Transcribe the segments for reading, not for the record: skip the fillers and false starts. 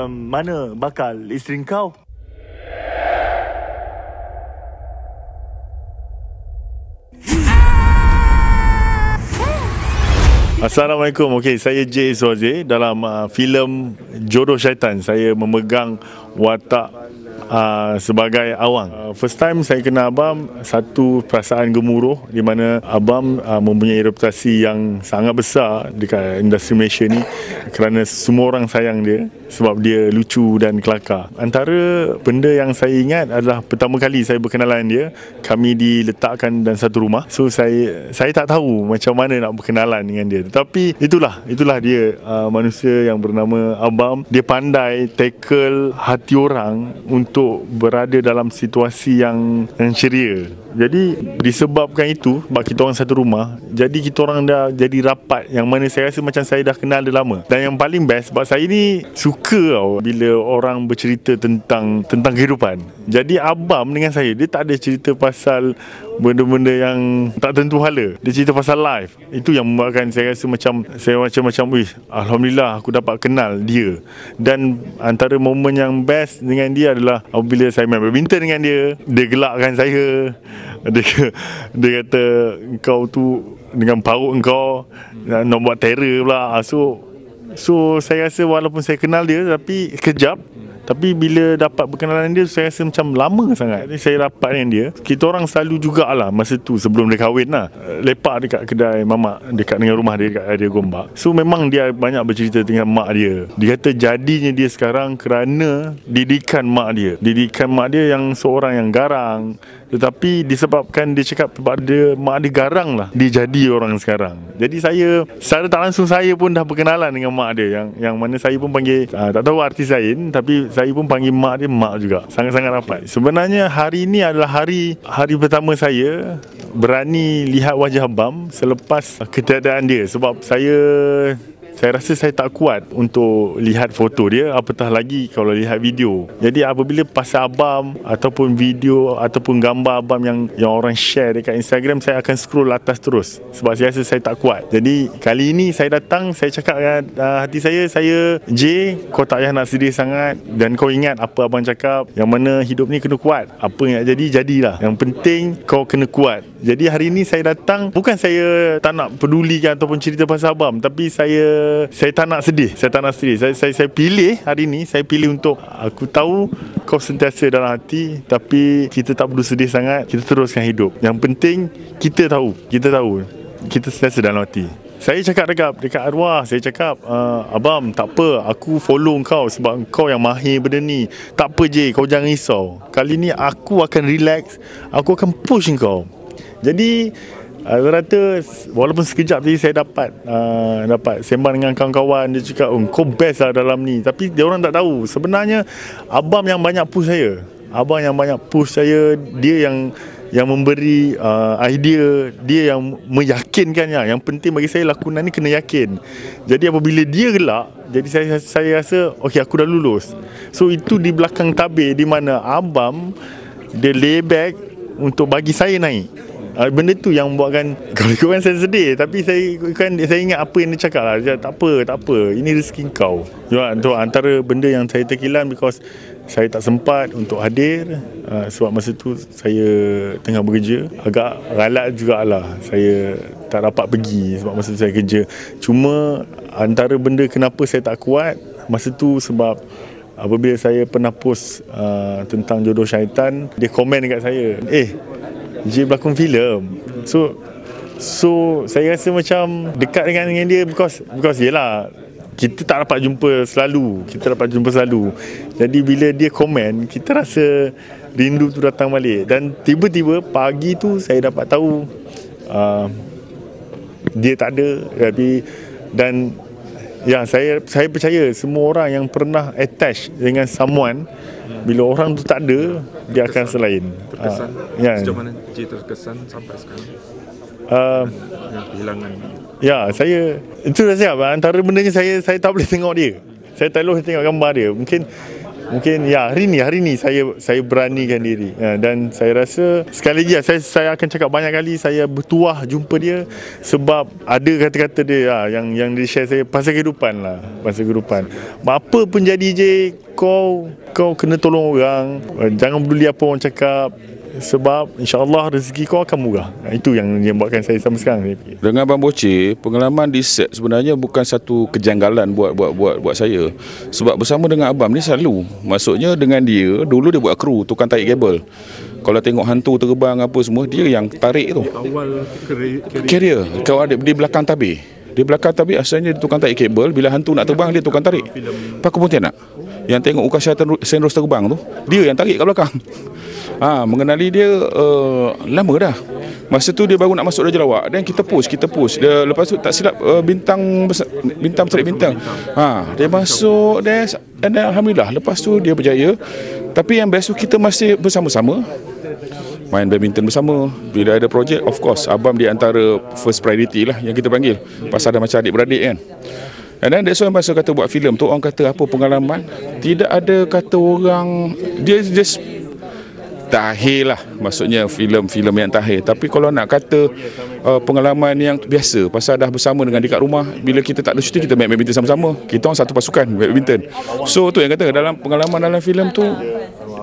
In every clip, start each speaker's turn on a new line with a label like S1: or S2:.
S1: Mana bakal isteri kau? Assalamualaikum. Okey, saya J. Suazi. Dalam filem Jodoh Syaitan, saya memegang watak sebagai Awang. First time saya kenal Abang, satu perasaan gemuruh di mana Abang mempunyai reputasi yang sangat besar dekat industri Malaysia ni kerana semua orang sayang dia sebab dia lucu dan kelakar. Antara benda yang saya ingat adalah pertama kali saya berkenalan dia, kami diletakkan dalam satu rumah. So saya tak tahu macam mana nak berkenalan dengan dia. Tetapi itulah dia, manusia yang bernama Abang. Dia pandai tackle hati orang untuk berada dalam situasi yang ceria. Jadi disebabkan itu, sebab kita orang satu rumah, jadi kita orang dah jadi rapat, yang mana saya rasa macam saya dah kenal dia lama. Dan yang paling best, sebab saya ni suka bila orang bercerita tentang kehidupan. Jadi Abang dengan saya, dia tak ada cerita pasal benda-benda yang tak tentu hala. Dia cerita pasal life. Itu yang membuatkan saya rasa macam alhamdulillah aku dapat kenal dia. Dan antara momen yang best dengan dia adalah apabila saya main badminton dengan dia, dia gelakkan saya. Dia kata kau tu dengan parut kau nak buat terror pula. So saya rasa walaupun saya kenal dia tapi kejap, tapi bila dapat berkenalan dia, saya rasa macam lama sangat. Saya rapat dengan dia. Kita orang selalu jugalah masa tu sebelum dia kahwin lah, lepak dekat kedai mamak dekat dengan rumah dia dekat Area Gombak. So memang dia banyak bercerita dengan mak dia. Dia kata jadinya dia sekarang kerana didikan mak dia. Didikan mak dia yang seorang yang garang. Tetapi disebabkan dia cakap mak dia garang lah, dia jadi orang sekarang. Jadi saya secara tak langsung saya pun dah berkenalan dengan mak dia, yang mana saya pun panggil, tak tahu artis lain, tapi saya pun panggil mak dia mak juga. Sangat-sangat rapat. Sebenarnya hari ini adalah hari pertama saya berani lihat wajah Abang selepas ketiadaan dia. Sebab saya rasa saya tak kuat untuk lihat foto dia, apatah lagi kalau lihat video. Jadi apabila pasal Abang ataupun video ataupun gambar Abang yang orang share dekat Instagram, saya akan scroll atas terus sebab saya rasa saya tak kuat. Jadi kali ini saya datang, saya cakap dengan hati saya J, kau tak payah nak sedih sangat dan kau ingat apa Abang cakap, yang mana hidup ni kena kuat. Apa yang jadi, jadilah. Yang penting kau kena kuat. Jadi hari ini saya datang, bukan saya tak nak pedulikan ataupun cerita pasal Abang, tapi saya tak nak sedih. Saya pilih hari ni, saya pilih untuk aku tahu kau sentiasa dalam hati, tapi kita tak perlu sedih sangat, kita teruskan hidup. Yang penting kita tahu kita sentiasa dalam hati. Saya cakap dekat arwah, saya cakap, Abang, tak apa, aku follow kau sebab kau yang mahir benda ni. Tak apa J, kau jangan risau. Kali ni aku akan relax, aku akan push kau. Jadi rata walaupun sekejap tadi saya dapat sembang dengan kawan-kawan, dia cakap kau best lah dalam ni. Tapi dia orang tak tahu sebenarnya Abang yang banyak push saya. Abang yang banyak push saya. Dia yang memberi idea, dia yang meyakinkannya. Yang penting bagi saya lakonan ni kena yakin. Jadi apabila dia gelak, jadi saya rasa okey, aku dah lulus. So itu di belakang tabir di mana Abang dia lay back untuk bagi saya naik. Benda tu yang buatkan, kalau ikutkan saya sedih, tapi saya ingat apa yang dia cakap lah. Dia cakap, tak apa, ini rezeki kau. Itu antara benda yang saya terkilan, because saya tak sempat untuk hadir sebab masa tu saya tengah bekerja. Agak ralat jugalah saya tak dapat pergi sebab masa tu saya kerja. Cuma antara benda kenapa saya tak kuat masa tu, sebab apabila saya pernah post tentang Jodoh Syaitan, dia komen dekat saya, J berlakon filem. So saya rasa macam dekat dengan dia because yelah, kita tak dapat jumpa selalu. Jadi bila dia komen, kita rasa rindu tu datang balik. Dan tiba-tiba pagi tu saya dapat tahu dia tak ada. Dan ya, saya percaya semua orang yang pernah attach dengan someone, bila orang tu tak ada, dia akan selain.
S2: Terkesan. Sejauh mana J terkesan sampai sekarang dengan kehilangan? Ya,
S1: itu dah siap. Antara bendanya saya tak boleh tengok dia. Saya tak boleh tengok gambar dia. Mungkin ya hari ni saya beranikan diri. Dan saya rasa sekali lagi saya akan cakap banyak kali, saya bertuah jumpa dia sebab ada kata-kata dia yang dia share saya pasal kehidupan lah, pasal kehidupan. Apa pun jadi je, kau kena tolong orang, jangan peduli apa orang cakap, sebab insya-Allah rezeki kau akan murah. Itu yang buatkan saya sampai sekarang.
S3: Dengan Abang Boceh, pengalaman di set sebenarnya bukan satu kejanggalan buat saya. Sebab bersama dengan abang ni selalu. Maksudnya dengan dia, dulu dia buat kru tukang tarik kabel. Kalau tengok hantu terbang apa semua, dia yang tarik tu.
S2: Awal
S3: Carrier, kau ada di belakang tabir. Di belakang tabir asalnya dia tukang tarik kabel, bila hantu nak terbang dia tukang tarik. Pak Pontianak yang tengok Ukasha Senros terbang tu, dia yang tarik kat belakang. Mengenali dia lama dah. Masa tu dia baru nak masuk Raja Lawak, dan kita push. Dia, lepas tu tak silap bintang besar bintang. Dia masuk dan alhamdulillah lepas tu dia berjaya. Tapi yang best tu kita masih bersama-sama main badminton bersama. Bila ada projek, of course abang di antara first priority lah yang kita panggil, pasal dah macam adik-beradik kan. Dan that's why masa kata buat filem tu, orang kata apa pengalaman, tidak ada kata orang, dia just tahir lah, maksudnya filem yang tahir. Tapi kalau nak kata pengalaman yang biasa, pasal dah bersama dengan dekat rumah, bila kita tak ada syuting kita main badminton sama-sama, kita orang satu pasukan badminton. So tu yang kata dalam pengalaman dalam filem tu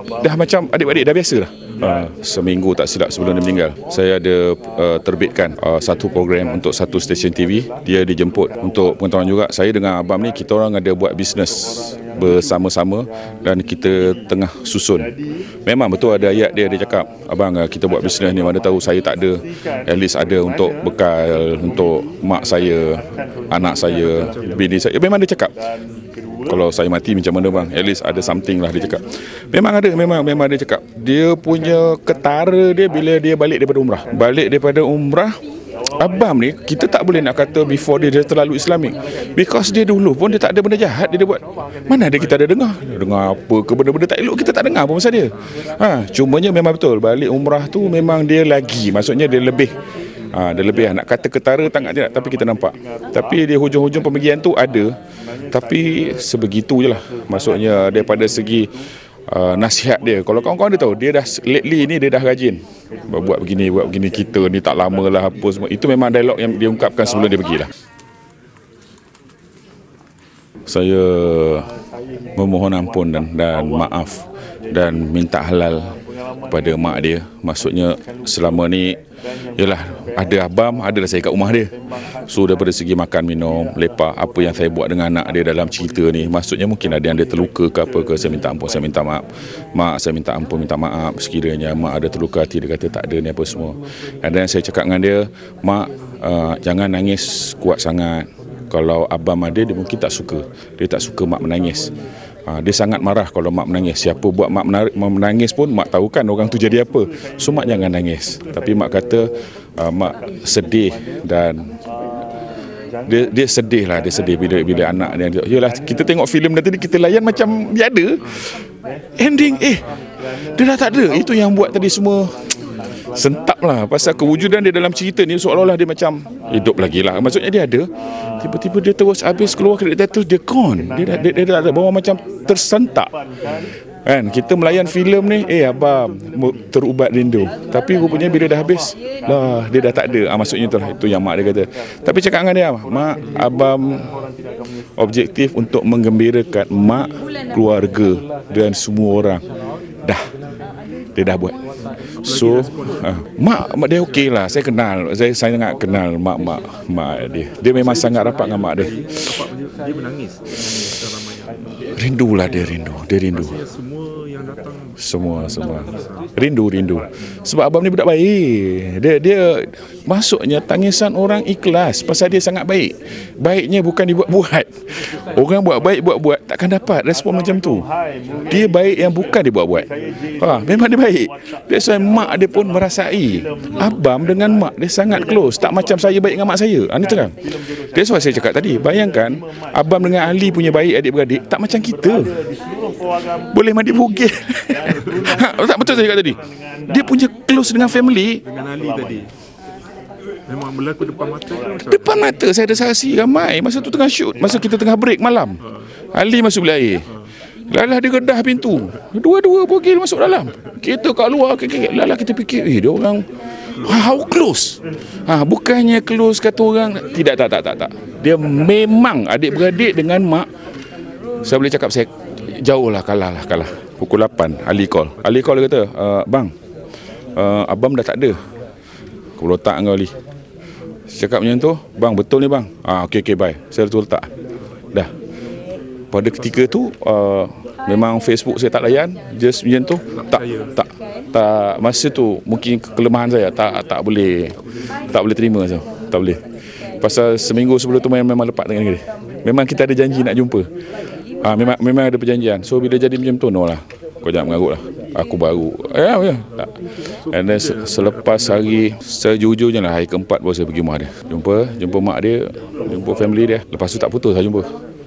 S3: dah macam adik-adik, dah biasa lah. Seminggu tak silap sebelum dia meninggal, saya ada terbitkan satu program untuk satu stesen TV. Dia dijemput untuk pengetahuan juga. Saya dengan abang ni, kita orang ada buat bisnes bersama-sama dan kita tengah susun. Memang betul ada ayat dia cakap, abang kita buat bisnes ni, mana tahu saya tak ada, at least ada untuk bekal untuk mak saya, anak saya, bini saya. Memang dia cakap, kalau saya mati macam mana bang, at least ada something lah, dia cakap. Memang dia cakap. Dia punya ketara dia bila dia balik daripada umrah, abang ni kita tak boleh nak kata before dia terlalu Islamik, because dia dulu pun dia tak ada benda jahat dia buat. Mana ada kita ada dengar apa ke benda-benda tak elok, kita tak dengar apa pasal dia. Cumanya memang betul balik umrah tu memang dia lagi, maksudnya dia lebih nak kata ketara tak tidak, tapi kita nampak. Tapi dia hujung-hujung pembagian tu ada, tapi sebegitu je lah. Maksudnya daripada segi nasihat dia, kalau kawan-kawan dia tahu, dia dah lately ni dia dah rajin buat begini, kita ni tak lama lah apa semua. Itu memang dialog yang dia ungkapkan sebelum dia pergi lah. Saya memohon ampun dan maaf dan minta halal kepada mak dia. Maksudnya selama ni yalah, ada abang, adalah saya kat rumah dia. So daripada segi makan, minum, lepak, apa yang saya buat dengan anak dia dalam cerita ni, maksudnya mungkin ada yang dia terluka ke apa ke, saya minta ampun, saya minta maaf. Mak, saya minta ampun, minta maaf sekiranya mak ada terluka hati, dia kata tak ada ni apa semua. Dan saya cakap dengan dia, mak, jangan nangis kuat sangat. Kalau abang ada, dia mungkin tak suka. Dia tak suka mak menangis. Dia sangat marah kalau mak menangis. Siapa buat mak menangis pun mak tahu kan orang tu jadi apa. So mak jangan nangis. Tapi mak kata mak sedih, dan dia sedih lah, dia sedih bila anak dia. Yalah, kita tengok filem tadi kita layan macam dia ada ending, dia dah tak ada. Itu yang buat tadi semua sentap lah, pasal kewujudan dia dalam cerita ni seolah-olah dia macam hidup lagi lah. Maksudnya dia ada, tiba-tiba dia terus habis keluar credit title, dia gone. Dia dah ada bawa macam tersentak kan. Kita melayan filem ni, abang terubat rindu, tapi rupanya bila dah habis lah dia dah tak ada. Maksudnya itulah, itu yang mak dia kata. Tapi cakap dengan dia, mak, abang objektif untuk menggembirakan mak, keluarga dan semua orang. Dia dah buat. So mak dia okey lah. Saya kenal, saya sangat kenal mak dia. Dia memang sangat rapat dengan mak dia.
S2: Dia menangis.
S3: Rindu lah, dia rindu.
S2: Semua yang datang,
S3: semua rindu. Sebab abang ni budak baik. Dia maksudnya tangisan orang ikhlas pasal dia sangat baik. Baiknya bukan dibuat-buat. Orang buat baik buat takkan dapat respon macam tu. Dia baik yang bukan dibuat-buat. Memang dia baik. That's why mak dia pun merasai abang dengan mak dia sangat close. Tak macam saya baik dengan mak saya. Ini terang. That's why saya cakap tadi, bayangkan abang dengan Ali punya baik adik-beradik tak macam kita. Boleh mandi bugil. Tak betul saya cakap tadi. Dia punya close dengan family.
S2: dengan Ali tadi memang berlaku depan mata ke macam?
S3: Depan mata saya ada saksi ramai. Masa tu tengah shoot, masa kita tengah break malam, Ali masuk bilik air. Lalah dia gedah pintu. Dua-dua bogil masuk dalam. Kita kat luar, lalah kita fikir, dia orang how close? Bukannya close kata orang. Tidak, tak. Dia memang adik-beradik dengan mak. Saya boleh cakap saya jauh lah, kalah. Pukul 8, Ali call. Dia kata, bang, abang dah tak ada. Kau letak kau Ali. Saya cakap macam tu, bang betul ni bang. Okey, bye. Saya letak. Dah. Pada ketika tu memang Facebook saya tak layan, just macam tu. Tak masa tu mungkin kelemahan saya tak boleh terima saya. Tak boleh. Pasal seminggu sebelum tu memang lepak dengan dia. Memang kita ada janji nak jumpa. Memang ada perjanjian. So bila jadi macam tu, no lah. Kau jangan mengarut lah. Aku baru. Ya. And then selepas hari sejujurnya lah, hari keempat baru saya pergi rumah dia. Jumpa mak dia, jumpa family dia. Lepas tu tak putus saya jumpa.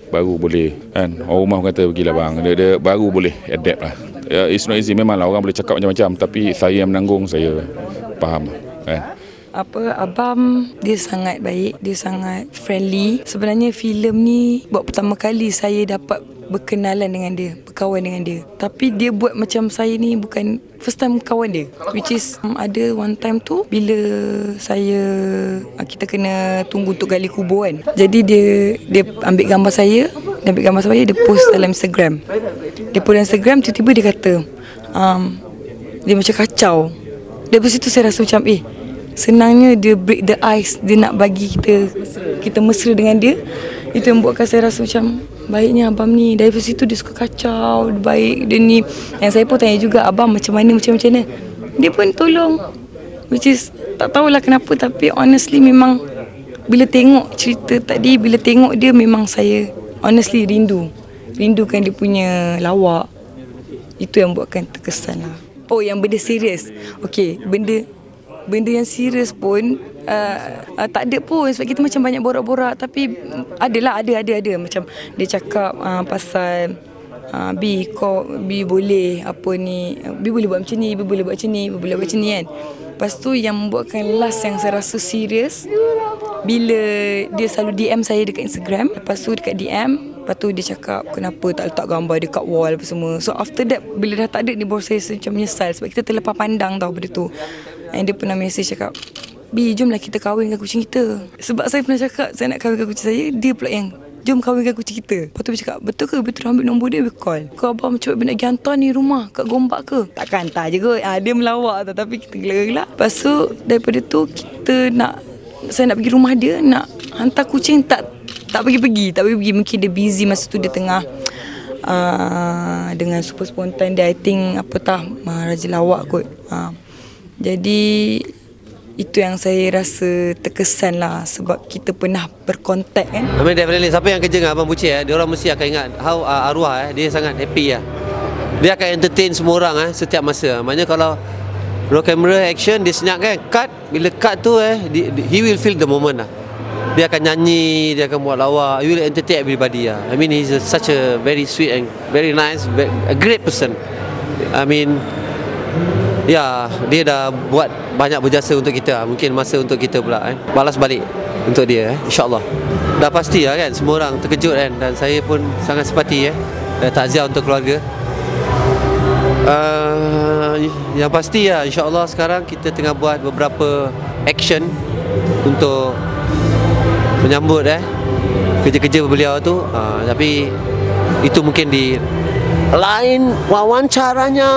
S3: Baru boleh kan. Orang rumah kata pergilah bang. Dia baru boleh adapt lah. It's not easy. Memanglah orang boleh cakap macam-macam, tapi saya yang menanggung, saya faham kan.
S4: Abang dia sangat baik, dia sangat friendly. Sebenarnya filem ni buat pertama kali saya dapat berkenalan dengan dia, berkawan dengan dia. Tapi dia buat macam saya ni bukan first time kawan dia. Which is ada one time tu bila kita kena tunggu untuk gali kubur kan. Jadi dia ambil gambar saya, dia post dalam Instagram. Dia post dalam Instagram, tiba-tiba dia kata dia macam kacau. Dari situ saya rasa macam senangnya dia break the ice, dia nak bagi kita mesra dengan dia. Itu yang buatkan saya rasa macam baiknya abang ni. Dari situ dia suka kacau, dia baik, dia ni. Yang saya pun tanya juga, abang macam mana. Dia pun tolong. Which is tak tahulah kenapa, tapi honestly memang bila tengok cerita tadi, bila tengok dia, memang saya honestly rindukan dia punya lawak. Itu yang buatkan terkesan lah. Yang benda serius. Okey, benda yang serius pun tak ada pun, sebab kita macam banyak borak-borak. Tapi ada macam dia cakap pasal B boleh apa ni, B boleh buat macam ni, B boleh buat macam ni kan. Lepas tu yang membuatkan last yang saya rasa serius, bila dia selalu DM saya dekat Instagram. Lepas tu dekat DM, lepas tu dia cakap kenapa tak letak gambar dia kat wall apa semua. So after that, bila dah tak ada ni, baru saya macam menyesal, sebab kita terlepas pandang tau benda tu. And dia pernah message cakap, B, jomlah kita kahwinkan kucing kita. Sebab saya pernah cakap saya nak kahwinkan kucing saya, dia pula yang jom kahwinkan kucing kita. Lepas tu dia cakap, betul ke? Betul ambil nombor dia, dia call. Kau abang macam nak pergi hantar ni rumah kat Gombak ke? Takkan hantar je kot. Dia melawak tau, tapi kita gelak-gelak. Lepas tu daripada tu saya nak pergi rumah dia, nak hantar kucing, tak pergi. Mungkin dia busy masa tu, dia tengah dengan super spontan dia, I think Raja Lawak kot. Jadi itu yang saya rasa terkesan lah, sebab kita pernah berkontak kan.
S5: I mean definitely, siapa yang kerja dengan Abang Bucik dia orang mesti akan ingat how arwah dia sangat happy Dia akan entertain semua orang setiap masa. Maknanya kalau roll camera action, dia senyap kan, cut, bila cut tu he will feel the moment Dia akan nyanyi, dia akan buat lawak, he will entertain everybody I mean he's such a very sweet and very nice, a great person. I mean dia dah buat banyak berjasa untuk kita. Mungkin masa untuk kita pula balas balik untuk dia InsyaAllah. Dah pasti kan, semua orang terkejut kan. Dan saya pun sangat simpati takziah untuk keluarga. Yang pasti InsyaAllah sekarang kita tengah buat beberapa action untuk menyambut kerja-kerja beliau tu. Tapi itu mungkin di lain wawancaranya.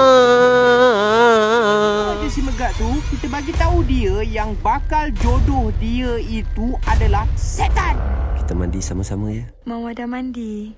S6: Si Megat tu, kita bagi tahu dia yang bakal jodoh dia itu adalah setan.
S5: Kita mandi sama-sama ya.
S4: Mama dah mandi.